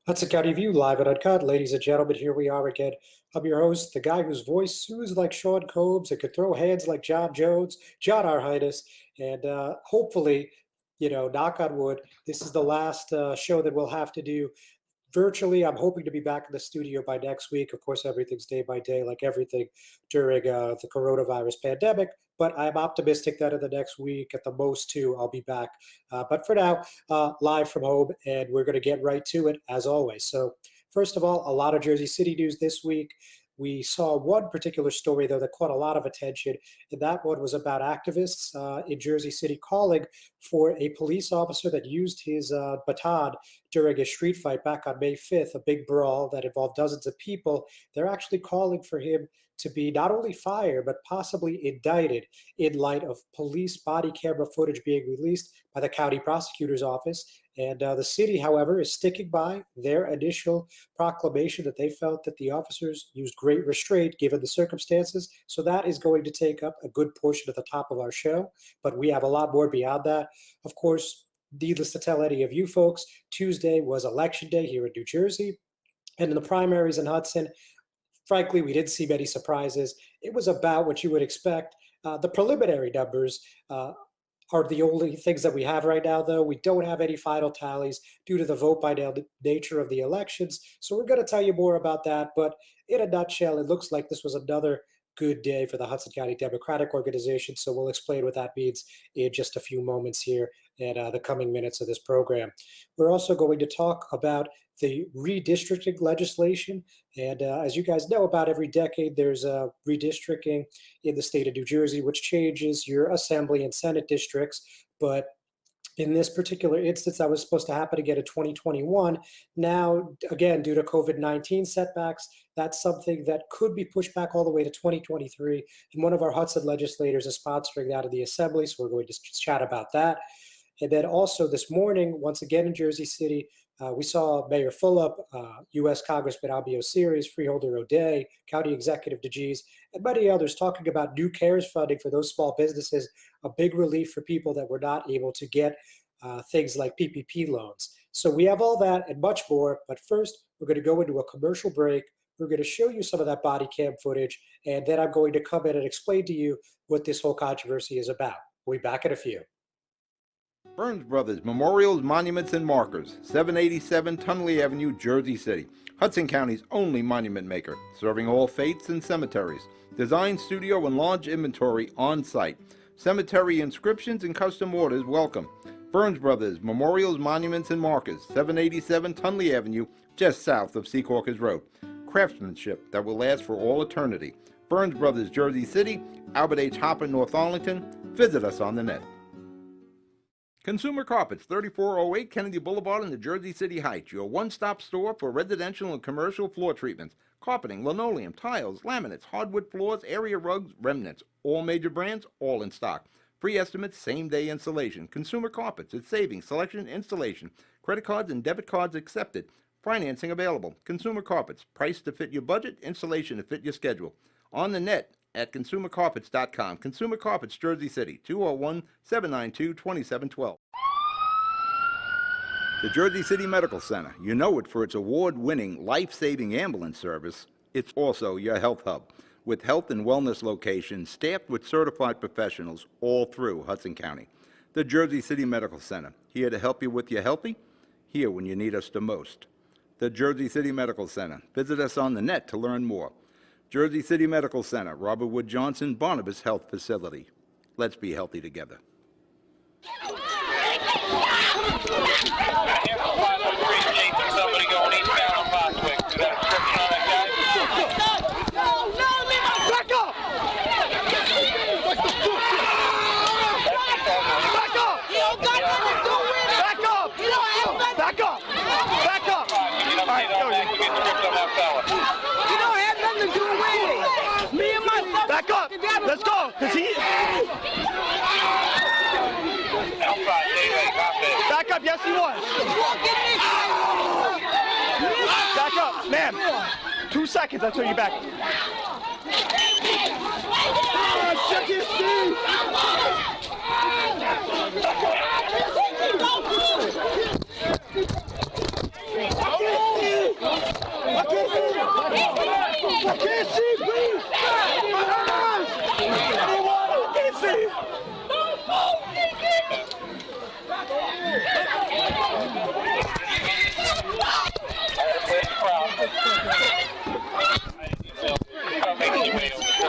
Hudson County View, live at Uncut. Ladies and gentlemen, here we are again. I'm your host, the guy whose voice soothes like Sean Combs and could throw hands like John Jones, John Our Highness. And hopefully, knock on wood, this is the last show that we'll have to do virtually. I'm hoping to be back in the studio by next week. Of course, everything's day by day, like everything during the coronavirus pandemic. But I'm optimistic that in the next week, at the most two, I'll be back. But for now, live from home, and we're going to get right to it, as always. So first of all, a lot of Jersey City news this week. We saw one particular story, though, that caught a lot of attention, and that one was about activists in Jersey City calling for a police officer that used his baton during a street fight back on May 5th, a big brawl that involved dozens of people. They're actually calling for him to be not only fired, but possibly indicted in light of police body camera footage being released by the county prosecutor's office. And the city, however, is sticking by their initial proclamation that they felt that the officers used great restraint given the circumstances. So that is going to take up a good portion at the top of our show. But we have a lot more beyond that. Of course, needless to tell any of you folks, Tuesday was election day here in New Jersey. And in the primaries in Hudson, frankly, we didn't see many surprises. It was about what you would expect. The preliminary numbers are the only things that we have right now, though. We don't have any final tallies due to the vote by mail nature of the elections. So we're going to tell you more about that. But in a nutshell, it looks like this was another good day for the Hudson County Democratic Organization. So we'll explain what that means in just a few moments here in the coming minutes of this program. We're also going to talk about the redistricting legislation. And as you guys know, about every decade, there's redistricting in the state of New Jersey, which changes your assembly and Senate districts. But in this particular instance, that was supposed to happen again in 2021. Now, again, due to COVID-19 setbacks, that's something that could be pushed back all the way to 2023. And one of our Hudson legislators is sponsoring that in the assembly, so we're going to chat about that. And then also this morning, once again in Jersey City, we saw Mayor Fulop, U.S. Congressman Albio Series, Freeholder O'Day, County Executive DeGees, and many others talking about new CARES funding for those small businesses, a big relief for people that were not able to get things like PPP loans. So we have all that and much more, but first we're going to go into a commercial break. We're going to show you some of that body cam footage, and then I'm going to come in and explain to you what this whole controversy is about. We'll be back in a few. Burns Brothers Memorials, Monuments, and Markers, 787 Tunley Avenue, Jersey City. Hudson County's only monument maker, serving all faiths and cemeteries. Design, studio, and large inventory on site. Cemetery inscriptions and custom orders welcome. Burns Brothers Memorials, Monuments, and Markers, 787 Tunley Avenue, just south of Secaucus Road. Craftsmanship that will last for all eternity. Burns Brothers, Jersey City, Albert H. Hopper, North Arlington. Visit us on the net. Consumer Carpets, 3408 Kennedy Boulevard in the Jersey City Heights, your one-stop store for residential and commercial floor treatments, carpeting, linoleum, tiles, laminates, hardwood floors, area rugs, remnants, all major brands, all in stock. Free estimates, same-day installation. Consumer Carpets, it's savings, selection, installation. Credit cards and debit cards accepted. Financing available. Consumer Carpets, price to fit your budget, installation to fit your schedule. On the net at consumercarpets.com. Consumer Carpets, Jersey City, 201-792-2712. The Jersey City Medical Center. You know it for its award-winning, life-saving ambulance service. It's also your health hub, with health and wellness locations staffed with certified professionals all through Hudson County. The Jersey City Medical Center, here to help you with your healthy, here when you need us the most. The Jersey City Medical Center. Visit us on the net to learn more. Jersey City Medical Center, Robert Wood Johnson, Barnabas Health Facility. Let's be healthy together. Somebody going eastbound on Bostwick. Do that description on that guy? No, back up! Back up! You don't got nothing to do with it! Back up! You don't have nothing. Back up! Back up! right, you don't have nothing to do with it. Me and myself. Back up. Let's go. Cause he. Back up. Yes, he was. Back up, ma'am. 2 seconds until you're back. Check his feet. I can't see, please! My eyes! I can't see!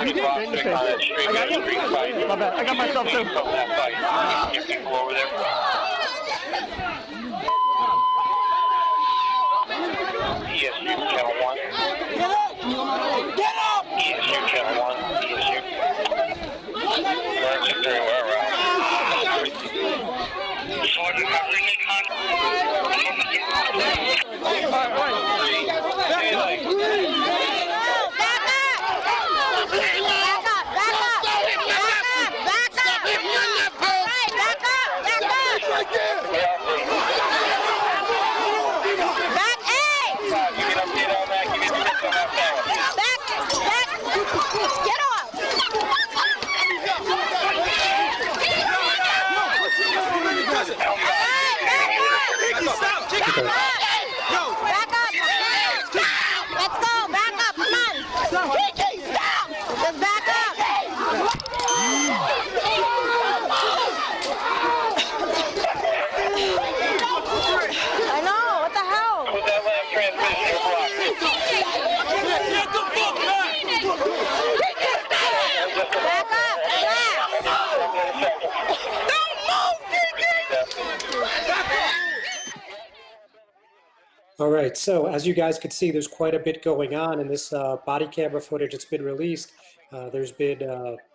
You did? My bad. I got myself too. ESU channel 1. Get up! Get up! ESU channel 1. ESU. Emergency very well around. Sergeant, I'm reaching contact. All right, so as you guys can see, there's quite a bit going on in this body camera footage that's been released. There's been,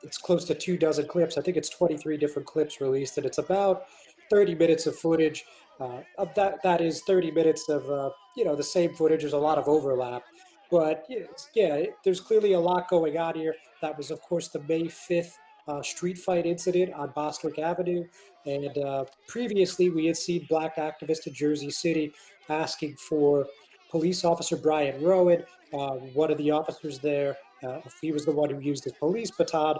it's close to 24 clips. I think it's 23 different clips released, and it's about 30 minutes of footage. Of that is 30 minutes of, you know, the same footage. There's a lot of overlap. But yeah, there's clearly a lot going on here. That was, of course, the May 5th street fight incident on Bostwick Avenue. And previously, we had seen black activists in Jersey City asking for police officer Brian Rowan, one of the officers there. He was the one who used his police baton.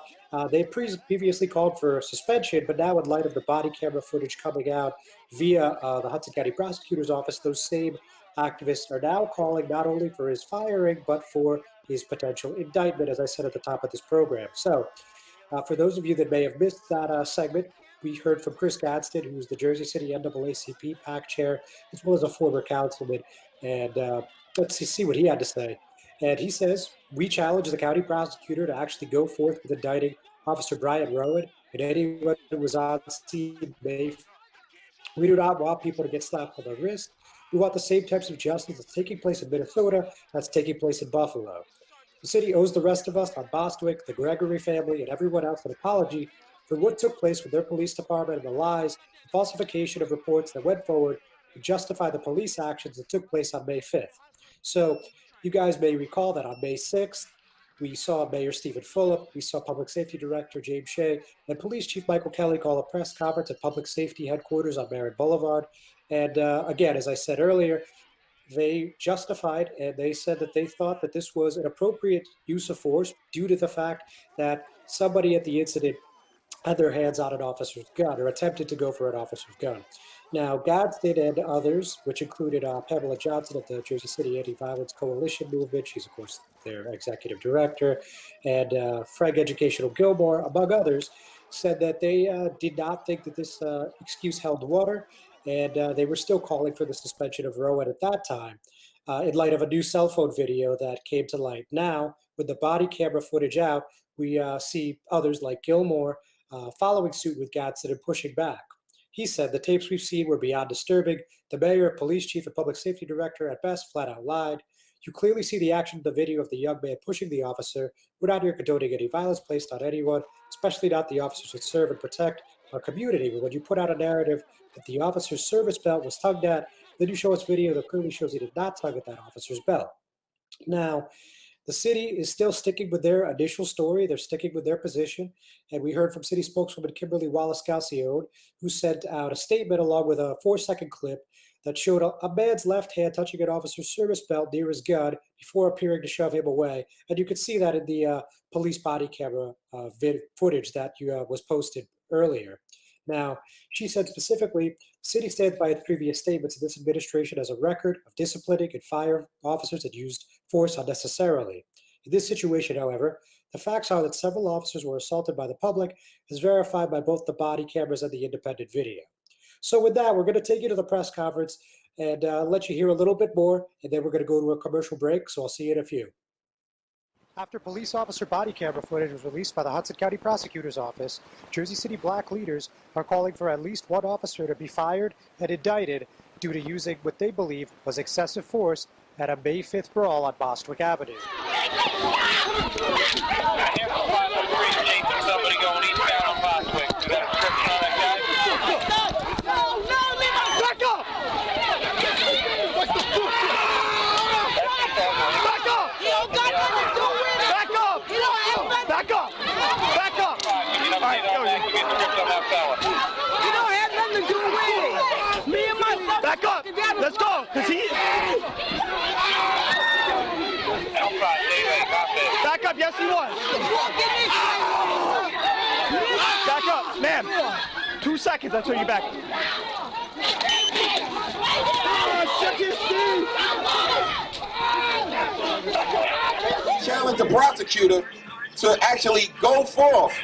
They previously called for a suspension, but now in light of the body camera footage coming out via the Hudson County Prosecutor's Office, those same activists are now calling not only for his firing, but for his potential indictment, as I said at the top of this program. So for those of you that may have missed that segment, we heard from Chris Gadsden, who's the Jersey City NAACP PAC chair, as well as a former councilman. And let's see what he had to say. And he says, we challenge the county prosecutor to actually go forth with indicting Officer Brian Rowan and anyone who was on scene May. We do not want people to get slapped on the wrist. We want the same types of justice that's taking place in Minnesota, that's taking place in Buffalo. The city owes the rest of us on Bostwick, the Gregory family, and everyone else an apology for what took place with their police department and the lies, the falsification of reports that went forward to justify the police actions that took place on May 5th. So you guys may recall that on May 6th, we saw Mayor Stephen Fulop, we saw Public Safety Director James Shea, and Police Chief Michael Kelly call a press conference at Public Safety Headquarters on Marion Boulevard. And again, as I said earlier, they justified and they said that they thought that this was an appropriate use of force due to the fact that somebody at the incident had their hands on an officer's gun or attempted to go for an officer's gun. Now, Gadsden and others, which included Pamela Johnson of the Jersey City Anti-Violence Coalition Movement, she's, of course, their executive director, and Frank Educational Gilmore, among others, said that they did not think that this excuse held water, and they were still calling for the suspension of Rowan at that time, in light of a new cell phone video that came to light. Now, with the body camera footage out, we see others like Gilmore following suit with Gadsden and pushing back. He said the tapes we've seen were beyond disturbing. The mayor, police chief, and public safety director at best flat out lied. You clearly see the action of the video of the young man pushing the officer. We're not here condoning any violence placed on anyone, especially not the officers that serve and protect our community. But when you put out a narrative that the officer's service belt was tugged at, They do show us video that clearly shows he did not tug at that officer's belt. Now, the city is still sticking with their initial story. They're sticking with their position. And we heard from city spokeswoman Kimberly Wallace-Calcione, who sent out a statement along with a 4-second clip that showed a man's left hand touching an officer's service belt near his gun before appearing to shove him away. And you could see that in the police body camera footage that was posted earlier. Now, she said specifically, the city stands by its previous statements that this administration has a record of disciplining and firing officers that used force unnecessarily. In this situation, however, the facts are that several officers were assaulted by the public, as verified by both the body cameras and the independent video. So with that, we're going to take you to the press conference and let you hear a little bit more, and then we're going to go to a commercial break, so I'll see you in a few. After police officer body camera footage was released by the Hudson County Prosecutor's Office, Jersey City black leaders are calling for at least one officer to be fired and indicted due to using what they believe was excessive force at a May 5th brawl on Bostwick Avenue. Somebody going eastbound on Bostwick. Is that a description on that guy? Back up! Back up! You don't got nothing to do with it! Back up! You don't back up! Back up! All right, yo, you get the script on that fella. You don't have nothing to do with it! Me and my son back up! Let's go! Cause he... Back up, yes he was! Back up, ma'am! 2 seconds until you're back. Challenge the prosecutor to actually go forth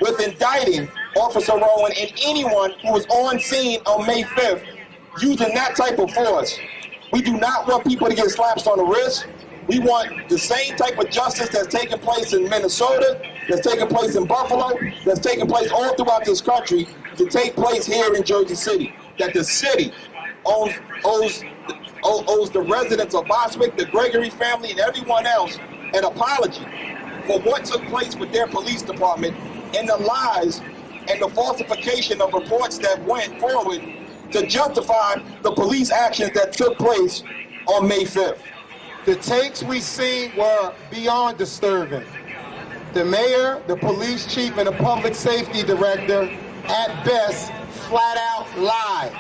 with indicting Officer Rowan and anyone who was on scene on May 5th using that type of force. We do not want people to get slapped on the wrist. We want the same type of justice that's taking place in Minnesota, that's taking place in Buffalo, that's taking place all throughout this country to take place here in Jersey City. That the city owes the residents of Bostwick, the Gregory family, and everyone else an apology for what took place with their police department and the lies and the falsification of reports that went forward to justify the police actions that took place on May 5th. The takes we seen were beyond disturbing. The mayor, the police chief, and the public safety director, at best, flat out lied.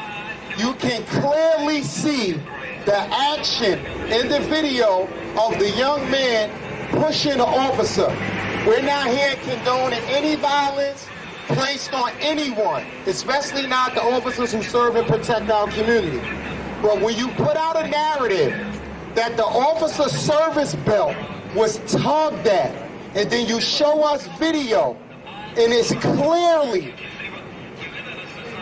You can clearly see the action in the video of the young man pushing the officer. We're not here condoning any violence placed on anyone, especially not the officers who serve and protect our community. But when you put out a narrative that the officer's service belt was tugged at, and then you show us video, and it clearly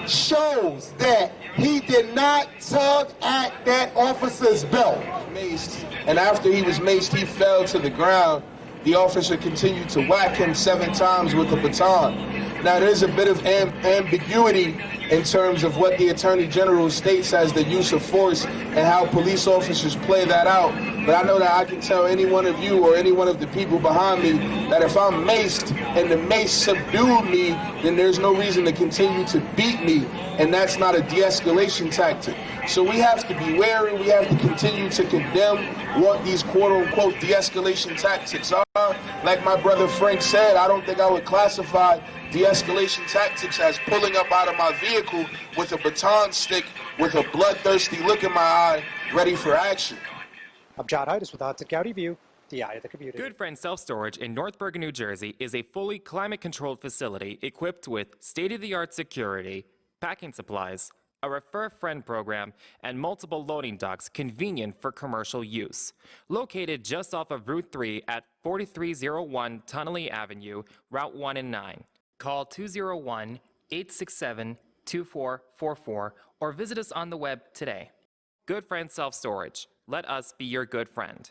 shows that he did not tug at that officer's belt. Maced, and after he was maced, he fell to the ground. The officer continued to whack him 7 times with a baton. Now, there's a bit of ambiguity in terms of what the Attorney General states as the use of force and how police officers play that out. But I know that I can tell any one of you or any one of the people behind me that if I'm maced and the mace subdued me, then there's no reason to continue to beat me, and that's not a de-escalation tactic. So we have to be wary, we have to continue to condemn what these quote-unquote de-escalation tactics are. Like my brother Frank said, I don't think I would classify de-escalation tactics as pulling up out of my vehicle with a baton stick with a bloodthirsty look in my eye, ready for action. I'm John Hudson with Uncut County View, the eye of the community. Good Friend Self-Storage in North Bergen, New Jersey is a fully climate-controlled facility equipped with state-of-the-art security, packing supplies, a Refer a Friend program, and multiple loading docks convenient for commercial use. Located just off of Route 3 at 4301 Tunnelly Avenue, Route 1 and 9. Call 201-867-2444 or visit us on the web today. Good Friend Self-Storage. Let us be your good friend.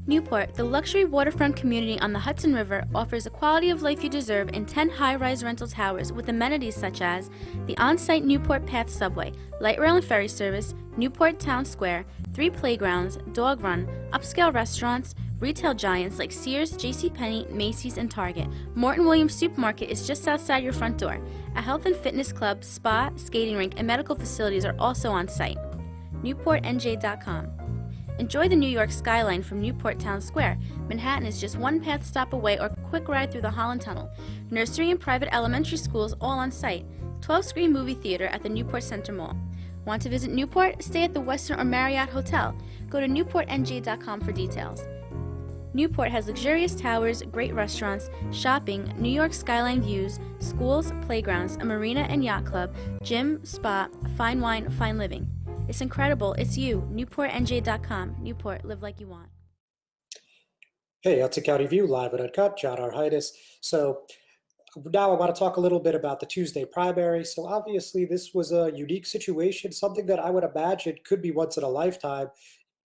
Newport, the luxury waterfront community on the Hudson River, offers a quality of life you deserve in 10 high-rise rental towers with amenities such as the on-site Newport Path subway, light rail and ferry service, Newport Town Square, 3 playgrounds, dog run, upscale restaurants, Retail giants like Sears, JCPenney, Macy's, and Target. Morton Williams Supermarket is just outside your front door. A health and fitness club, spa, skating rink, and medical facilities are also on site. NewportNJ.com. Enjoy the New York skyline from Newport Town Square. Manhattan is just one path stop away or quick ride through the Holland Tunnel. Nursery and private elementary schools all on site. 12-screen movie theater at the Newport Center Mall. Want to visit Newport? Stay at the Westin or Marriott Hotel. Go to NewportNJ.com for details. Newport has luxurious towers, great restaurants, shopping, New York skyline views, schools, playgrounds, a marina and yacht club, gym, spa, fine wine, fine living. It's incredible. It's you. NewportNJ.com. Newport, live like you want. Hey, Hudson County View, live at Uncut, John Arhitis. So now I want to talk a little bit about the Tuesday primary. So obviously this was a unique situation, something that I would imagine could be once in a lifetime,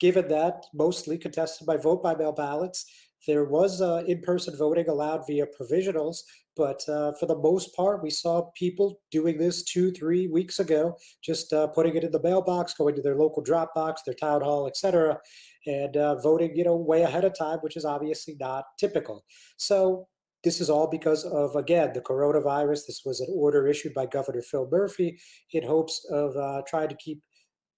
given that mostly contested by vote-by-mail ballots. There was in-person voting allowed via provisionals, but for the most part, we saw people doing this 2-3 weeks ago, just putting it in the mailbox, going to their local drop box, their town hall, etc., and voting, way ahead of time, which is obviously not typical. So this is all because of, again, the coronavirus. This was an order issued by Governor Phil Murphy in hopes of trying to keep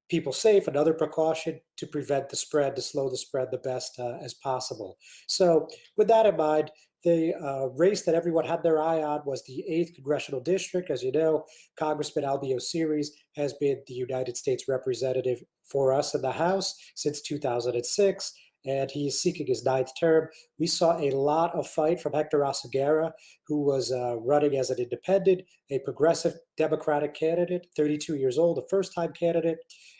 people safe, another precaution to prevent the spread, to slow the spread the best as possible. So with that in mind, the race that everyone had their eye on was the 8th Congressional District. As you know, Congressman Albio Series has been the United States representative for us in the House since 2006, and he is seeking his 9th term. We saw a lot of fight from Hector Oseguera, who was running as an independent, a progressive Democratic candidate, 32 years old, a first-time candidate.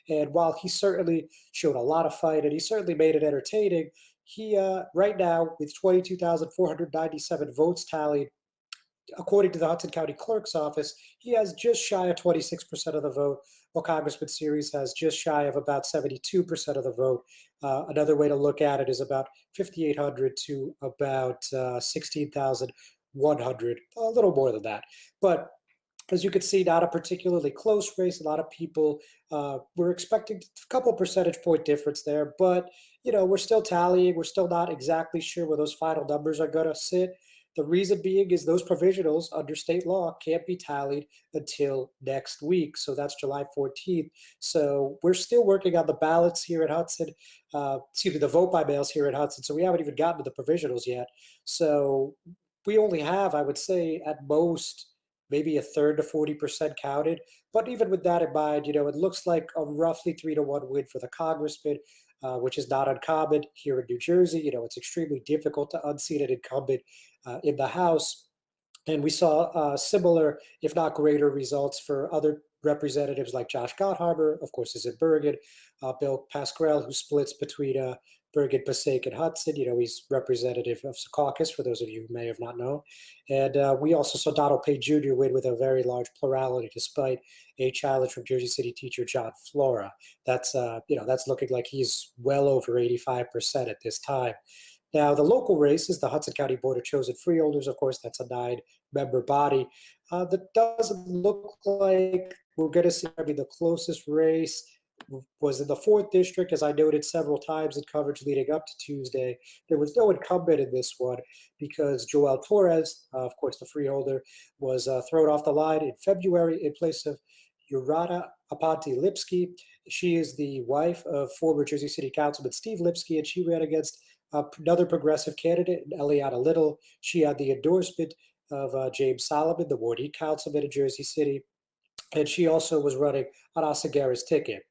And while he certainly showed a lot of fight and he certainly made it entertaining, he right now, with 22,497 votes tallied, according to the Hudson County Clerk's Office, he has just shy of 26% of the vote, while Congressman Series has just shy of about 72% of the vote. Another way to look at it is about 5,800 to about 16,100, a little more than that. But as you can see, not a particularly close race. A lot of people were expecting a couple percentage point difference there, but we're still tallying. We're still not exactly sure where those final numbers are going to sit. The reason being is those provisionals under state law can't be tallied until next week. So that's July 14th. So we're still working on the ballots here at Hudson, the vote by mails here at Hudson. So we haven't even gotten to the provisionals yet. So we only have, I would say, at most, maybe a third to 40% counted. But even with that in mind, it looks like a roughly 3-1 win for the congressman, which is not uncommon here in New Jersey. It's extremely difficult to unseat an incumbent in the House. And we saw similar, if not greater, results for other representatives like Josh Gottheimer, of course, is in Bergen, Bill Pasquarel, who splits between Bergen, Passaic, and Hudson. He's representative of Secaucus, for those of you who may have not known. And we also saw Donald Payne Jr. win with a very large plurality, despite a challenge from Jersey City teacher John Flora. That's looking like he's well over 85% at this time. Now, the local races, the Hudson County Board of Chosen Freeholders, of course, that's a 9-member body. That doesn't look like we're going to see. The closest race was in the 4th district, as I noted several times in coverage leading up to Tuesday. There was no incumbent in this one because Joel Torres, of course, the freeholder, was thrown off the line in February in place of Urata Aponte Lipsky. She is the wife of former Jersey City Councilman Steve Lipsky, and she ran against another progressive candidate, Eliana Little. She had the endorsement of James Solomon, the Ward E councilman in Jersey City, and she also was running on Oseguera's ticket.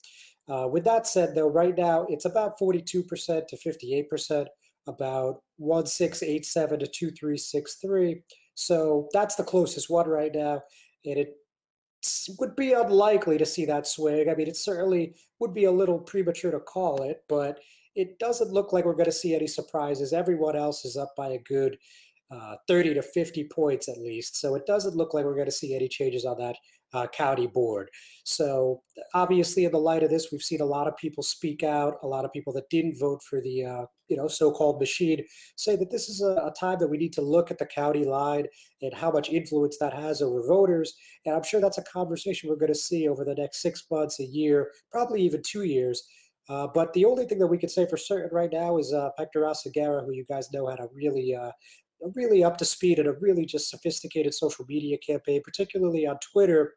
With that said, though, right now it's about 42% to 58%, about 1687 to 2363. So that's the closest one right now, and it would be unlikely to see that swing. I mean, it certainly would be a little premature to call it, but it doesn't look like we're going to see any surprises. Everyone else is up by a good 30 to 50 points at least. So it doesn't look like we're going to see any changes on that county board. So obviously, in the light of this, we've seen a lot of people speak out, a lot of people that didn't vote for the so-called machine say that this is a time that we need to look at the county line and how much influence that has over voters. And I'm sure that's a conversation we're going to see over the next 6 months, a year, probably even 2 years, But the only thing that we can say for certain right now is Hector Asagara, who you guys know had a really up to speed and a really just sophisticated social media campaign, particularly on Twitter.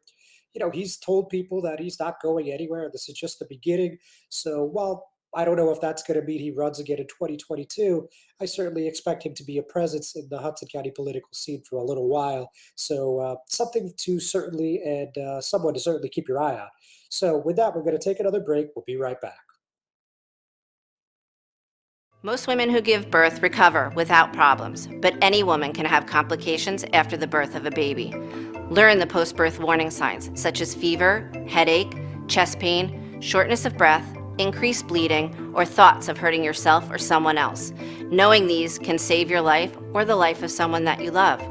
He's told people that he's not going anywhere. This is just the beginning. So while I don't know if that's going to mean he runs again in 2022, I certainly expect him to be a presence in the Hudson County political scene for a little while. So something to certainly and someone to certainly keep your eye on. So with that, we're going to take another break. We'll be right back. Most women who give birth recover without problems, but any woman can have complications after the birth of a baby. Learn the post-birth warning signs, such as fever, headache, chest pain, shortness of breath, increased bleeding, or thoughts of hurting yourself or someone else. Knowing these can save your life or the life of someone that you love.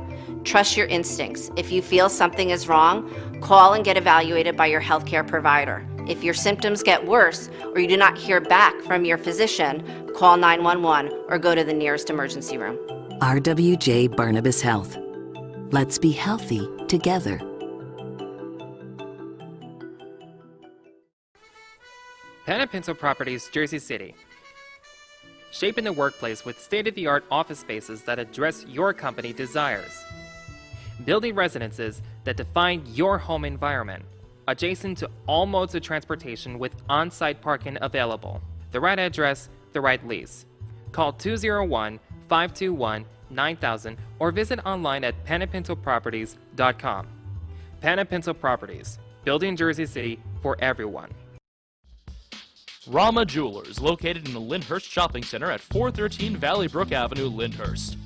Trust your instincts. If you feel something is wrong, call and get evaluated by your healthcare provider. If your symptoms get worse or you do not hear back from your physician, call 911 or go to the nearest emergency room. RWJ Barnabas Health. Let's be healthy together. Pan and Pinto Properties, Jersey City. Shaping the workplace with state-of-the-art office spaces that address your company desires. Building residences that define your home environment. Adjacent to all modes of transportation with on-site parking available. The right address, the right lease. Call 201-521-9000 or visit online at panandpintoproperties.com. Pan and Pinto Properties, building Jersey City for everyone. Rama Jewelers, located in the Lyndhurst Shopping Center at 413 Valley Brook Avenue, Lyndhurst.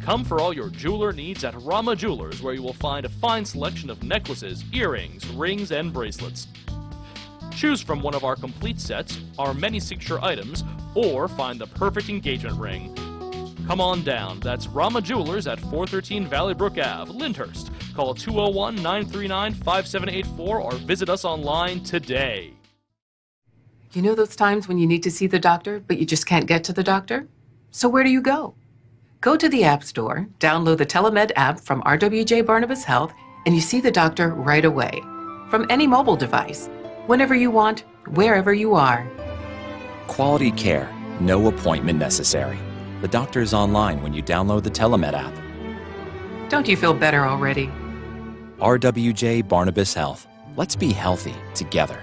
Come for all your jeweler needs at Rama Jewelers, where you will find a fine selection of necklaces, earrings, rings, and bracelets. Choose from one of our complete sets, our many signature items, or find the perfect engagement ring. Come on down. That's Rama Jewelers at 413 Valley Brook Ave, Lyndhurst. Call 201-939-5784 or visit us online today. You know those times when you need to see the doctor, but you just can't get to the doctor? So where do you go? Go to the App Store, download the Telemed app from RWJ Barnabas Health, and you see the doctor right away. From any mobile device, whenever you want, wherever you are. Quality care, no appointment necessary. The doctor is online when you download the Telemed app. Don't you feel better already? RWJ Barnabas Health. Let's be healthy together.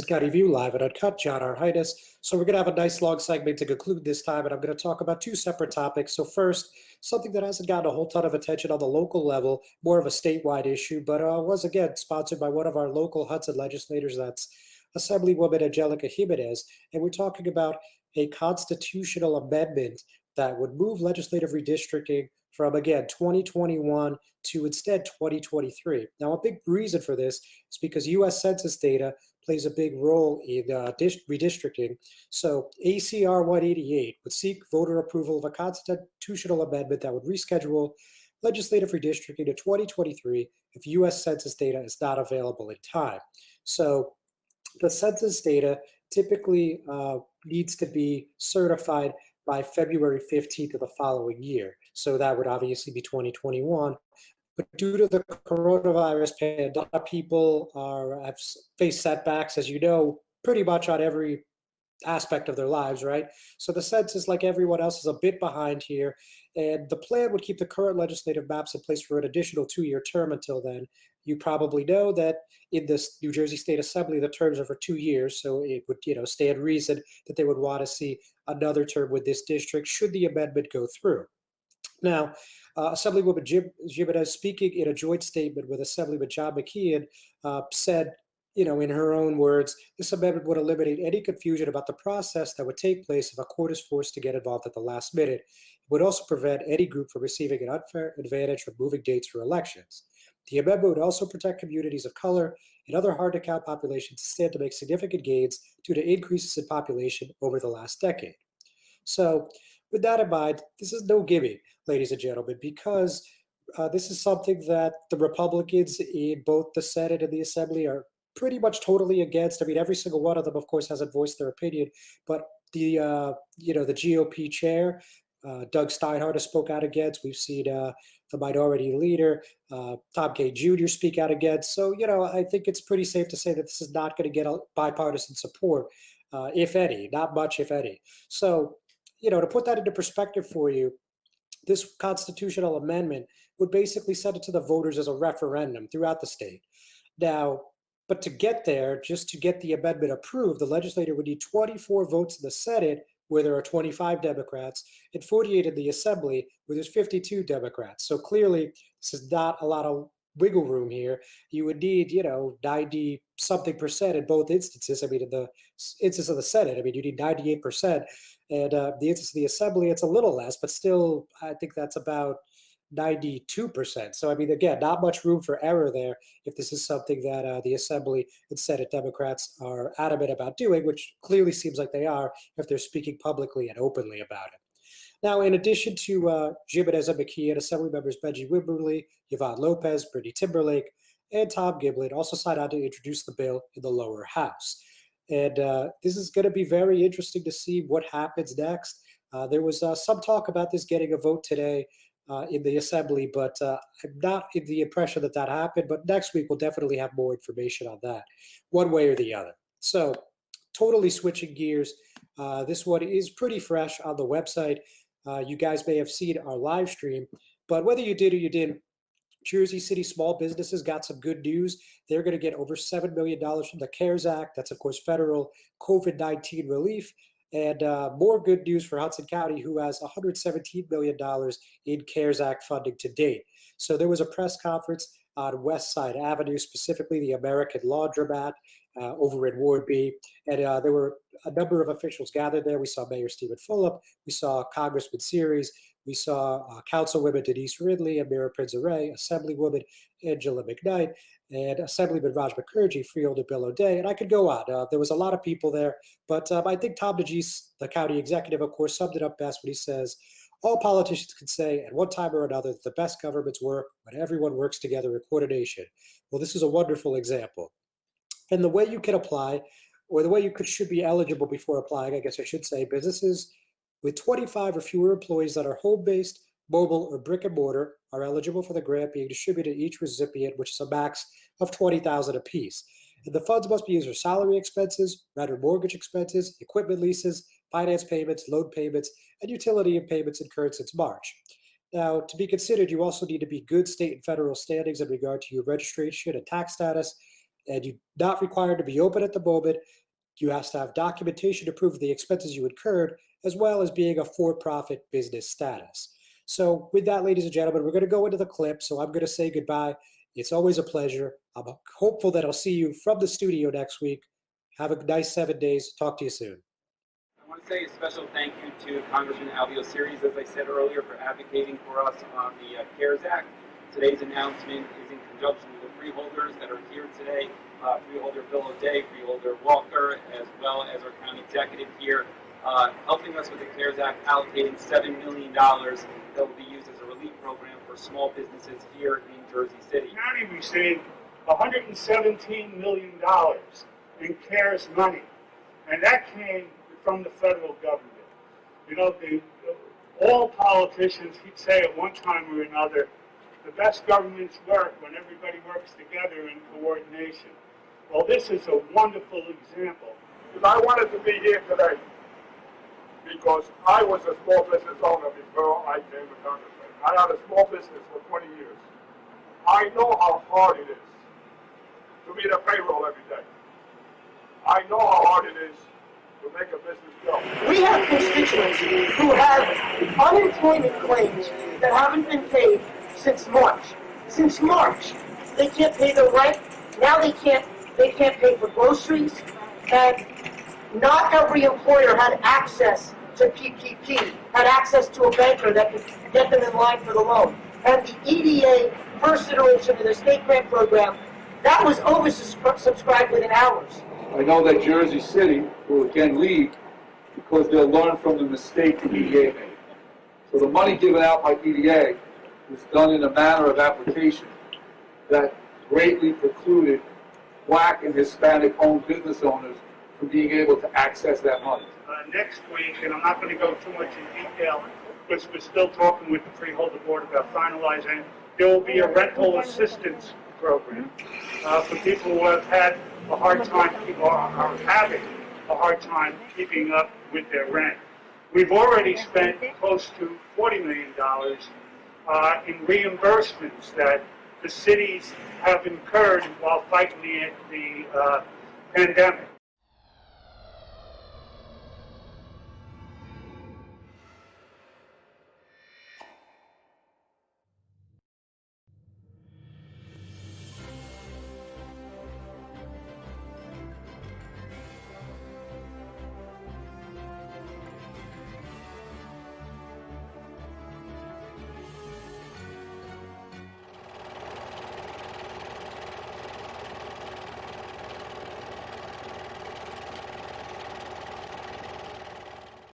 County View live at Uncut, John Arhitis. So we're going to have a nice long segment to conclude this time, and I'm going to talk about two separate topics. So first, something that hasn't gotten a whole ton of attention on the local level, more of a statewide issue, but was again sponsored by one of our local Hudson legislators, that's Assemblywoman Angelica Jimenez, and we're talking about a constitutional amendment that would move legislative redistricting from, again, 2021 to instead 2023. Now, a big reason for this is because U.S. Census data plays a big role in redistricting. So ACR 188 would seek voter approval of a constitutional amendment that would reschedule legislative redistricting to 2023 if U.S. Census data is not available in time. So the census data typically needs to be certified by February 15th of the following year. So that would obviously be 2021. But due to the coronavirus pandemic, a lot of people have faced setbacks, as you know, pretty much on every aspect of their lives, right? So the census, like everyone else, is a bit behind here. And the plan would keep the current legislative maps in place for an additional 2-year term until then. You probably know that in this New Jersey State Assembly, the terms are for 2 years. So it would, stand reason that they would want to see another term with this district should the amendment go through. Now, Assemblywoman Jimenez, speaking in a joint statement with Assemblyman John McKeon, said, in her own words, this amendment would eliminate any confusion about the process that would take place if a court is forced to get involved at the last minute. It would also prevent any group from receiving an unfair advantage from moving dates for elections. The amendment would also protect communities of color and other hard-to-count populations to stand to make significant gains due to increases in population over the last decade. So, with that in mind, this is no gimme, ladies and gentlemen, because this is something that the Republicans in both the Senate and the Assembly are pretty much totally against. I mean, every single one of them, of course, hasn't voiced their opinion, but the GOP chair, Doug Steinhardt, has spoke out against. We've seen the minority leader, Tom K. Jr. speak out against. So, I think it's pretty safe to say that this is not going to get a bipartisan support, if any, not much, if any. So, to put that into perspective for you, this constitutional amendment would basically send it to the voters as a referendum throughout the state. Now, but to get there, just to get the amendment approved, the legislature would need 24 votes in the Senate, where there are 25 Democrats, and 48 in the Assembly, where there's 52 Democrats. So clearly, this is not a lot of wiggle room here. You would need, 90-something% in both instances. I mean, in the instance of the Senate, you need 98%. And the instance of the Assembly, it's a little less, but still, I think that's about 92%. So, again, not much room for error there if this is something that the Assembly and Senate Democrats are adamant about doing, which clearly seems like they are if they're speaking publicly and openly about it. Now, in addition to Jim and Eza McKeon, Assembly members Benji Wimberly, Yvonne Lopez, Brittany Timberlake, and Tom Giblin also signed on to introduce the bill in the lower house. And this is going to be very interesting to see what happens next. There was some talk about this getting a vote today in the Assembly, but I'm not in the impression that that happened. But next week, we'll definitely have more information on that, one way or the other. So totally switching gears. This one is pretty fresh on the website. You guys may have seen our live stream, but whether you did or you didn't, Jersey City small businesses got some good news. They're going to get over $7 million from the CARES Act. That's, of course, federal COVID-19 relief. And more good news for Hudson County, who has $117 million in CARES Act funding to date. So there was a press conference on West Side Avenue, specifically the American Laundromat over in Ward B. And there were a number of officials gathered there. We saw Mayor Stephen Fulop. We saw Congressman Series. We saw Councilwomen Denise Ridley and Mira Prince-Array, Assemblywoman Angela McKnight, and Assemblyman Raj Mukherjee, Freeholder Bill O'Day, and I could go on. There was a lot of people there, but I think Tom DeGise, the county executive, of course, summed it up best when he says, all politicians can say at one time or another that the best governments work when everyone works together in coordination. Well, this is a wonderful example. And the way you can apply, or the way you should be eligible before applying, I guess I should say, businesses with 25 or fewer employees that are home-based, mobile, or brick and mortar are eligible for the grant being distributed to each recipient, which is a max of $20,000 apiece. And the funds must be used for salary expenses, rent or mortgage expenses, equipment leases, finance payments, loan payments, and utility and payments incurred since March. Now, to be considered, you also need to be good state and federal standings in regard to your registration and tax status, and you're not required to be open at the moment. You have to have documentation to prove the expenses you incurred, as well as being a for-profit business status. So with that, ladies and gentlemen, we're going to go into the clip, so I'm going to say goodbye. It's always a pleasure. I'm hopeful that I'll see you from the studio next week. Have a nice 7 days. Talk to you soon. I want to say a special thank you to Congressman Alvio Series, as I said earlier, for advocating for us on the CARES Act. Today's announcement is in conjunction with the freeholders that are here today, Freeholder Bill O'Day, Freeholder Walker, as well as our county executive here, helping us with the CARES Act, allocating $7 million that will be used as a relief program for small businesses here in Jersey City. The county received $117 million in CARES money, and that came from the federal government. You know, all politicians say at one time or another, the best governments work when everybody works together in coordination. Well, this is a wonderful example. I wanted to be here today because I was a small business owner before I came to Congressman. I had a small business for 20 years. I know how hard it is to meet a payroll every day. I know how hard it is to make a business go. We have constituents who have unemployment claims that haven't been paid since March. Since March, they can't pay their rent. Now they can't pay for groceries. And not every employer had access to PPP, had access to a banker that could get them in line for the loan. And the EDA first iteration of the state grant program, that was oversubscribed within hours. I know that Jersey City will again lead because they'll learn from the mistake the EDA made. So the money given out by EDA was done in a manner of application that greatly precluded Black and Hispanic-owned business owners from being able to access that money. Next week, and I'm not going to go too much in detail, because we're still talking with the freeholder board about finalizing it. There will be a rental assistance program for people who have had a hard time or are having a hard time keeping up with their rent. We've already spent close to $40 million in reimbursements that the cities have incurred while fighting the pandemic.